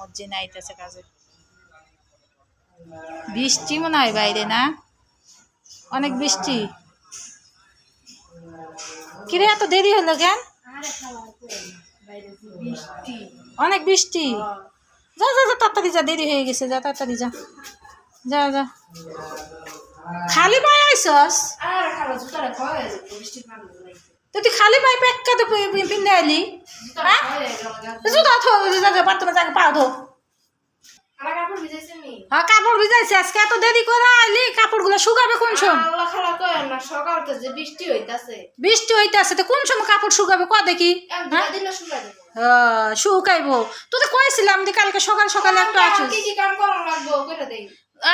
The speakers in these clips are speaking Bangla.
মর্জিনা আইতেছে কাজে। বৃষ্টি মনে হয় বাইরে, না অনেক বৃষ্টি। কিরে এত দেরি হলো কেন? অনেক বৃষ্টি। যা যা যা তাড়াতাড়ি যা, দেরি হয়ে গেছে, যা তাড়াতাড়ি যা, যা যা। খালি পায়ে আইসস? তুই খালি পায়ে পেক্কা তো পিন্ধে আইলি? জুতা থো, বাথরুমে যাকে পা ধো। হ্যাঁ কাপড় ভিজাইছে, আজকে এত দেরি করে আইলি, কাপড়গুলো শুকাবে কোন সময়? বৃষ্টি হইতাছে তো কোন সময় কাপড় শুকাবে ক দেখি? শুকাইবো তো কইছিলাম যে কালকে সকাল সকালে একটা আসিস।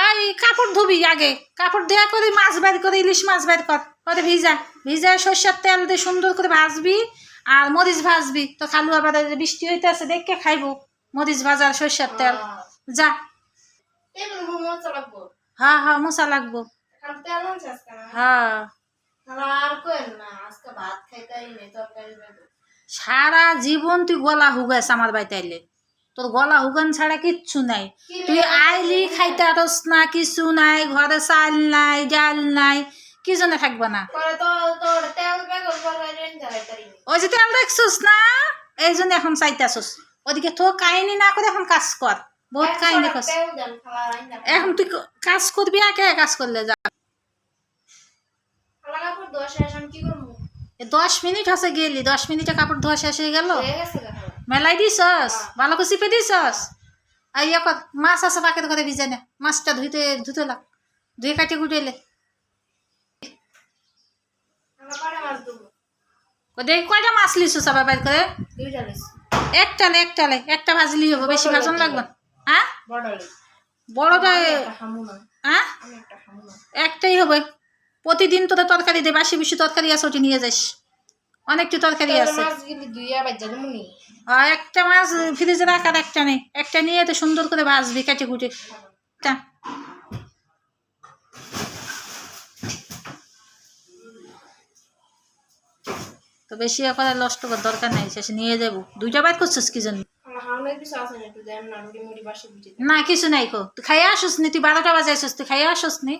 এই কাপড় ধুবি আগে, কাপড় দেয়া করে মাছ বাইর করে, ইলিশ মাছ বাইর কর, করে ভিজা ভিজা সরষের তেল দিয়ে সুন্দর করে ভাজবি আর মরিচ ভাজবি। তো খালু আবার বৃষ্টি হইতেছে দেখে খাইবো মরিচ ভাজার সরষের তেল। যা। হ্যাঁ হ্যাঁ মশা লাগবো। হ্যাঁ সারা জীবন তুই গলা হুগাস আমার বাড়িতে আইলে, তোর গলা হুগান ছাড়া কিচ্ছু নাই। তুই আইলি খাইতে আরস না, কিছু নাই, ঘরে চাল নাই, ডাল নাই, কি জন্য থাকবা না? ওই যে তেল দেখছিস না, এই জন্য এখন চাইতেছিস। ওদিকে তো কাহিনী না করে এখন কাজ কর, বহুত কাহিনী কর। এখন তুই কাজ করবি, একে কাজ করলে যা। 10 মিনিট আছে গেলি, 10 মিনিটে কাপড় ধোয়া শেষ হয়ে গেল। মেলাই দিছস, ভালো করে চিপে দিছস। আর ইয়ে কর, মাছ আছে পাকের ঘরে ভিজে নে, মাছটা ধুতে লাগ, ধুয়ে কাটে গুটেলে দেখ কয়টা মাছ লিছস আবার বাইর করে? একটা ভাজলি হবো, বেশি ভাজন লাগবে। হ্যাঁ বড়টা হ্যাঁ একটাই হবে। প্রতিদিন তোদের তরকারি দে, বাসি বেশি তরকারি আছে ওটি নিয়ে যাস, অনেকটি তরকারি আছে। একটা মাছ ফ্রিজে রাখার একটা নেই, একটা নিয়ে তো সুন্দর করে ভাজবি কেটে কুটে। তো বেশি করে নষ্ট করার দরকার নাই, শেষে নিয়ে যাবো। 2টা বাইর করছিস কি জন্য? না কিছু নাই কো, তুই খাইয়া আসুস নি, তুই 12টা বাজে আসিস, তুই খাইয়া আসুস নি।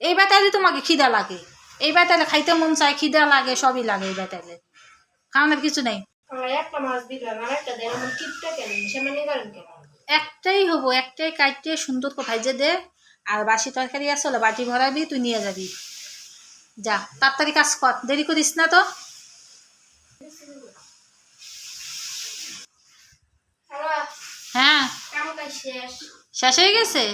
এই বেতাইলে তোমাকে খিদা লাগে, এই বেতাইলে খাইতে মন চায়, খিদা লাগে, সবই লাগে এই বেতাইলে, খাওয়ানোর কিছু নাই। একটাই হবো, একটাই কাটতে সুন্দর করে ভাইজে দে। আর বাসি তরকারি আসলে বাটি ভরাবি, তুই নিয়ে যাবি। যা তাড়াতাড়ি কাজ কর, দেরি করিস না তো। হ্যাঁ শেষ হয়ে গেছে।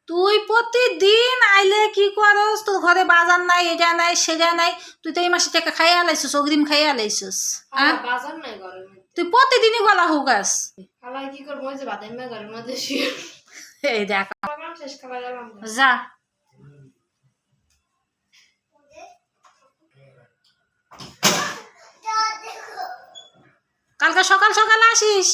তুই প্রতিদিন আইলে কি করস? তোর ঘরে বাজার নাই, এটা নাই সেটা নাই, তুই তো এই মাসে টাকা খাইয়া আলাইছিস, অগ্রিম খাইয়া আলাইছিস। তুই প্রতিদিনই গলা হুগাস। এই দেখ যা। কালকে সকাল সকাল আসিস।